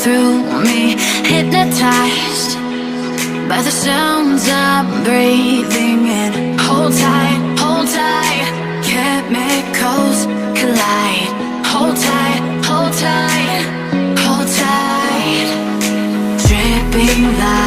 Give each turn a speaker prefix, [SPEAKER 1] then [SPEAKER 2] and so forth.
[SPEAKER 1] through me, hypnotized by the sounds I'm breathing in. Hold tight, chemicals collide. Hold tight, hold tight, hold tight. Dripping light.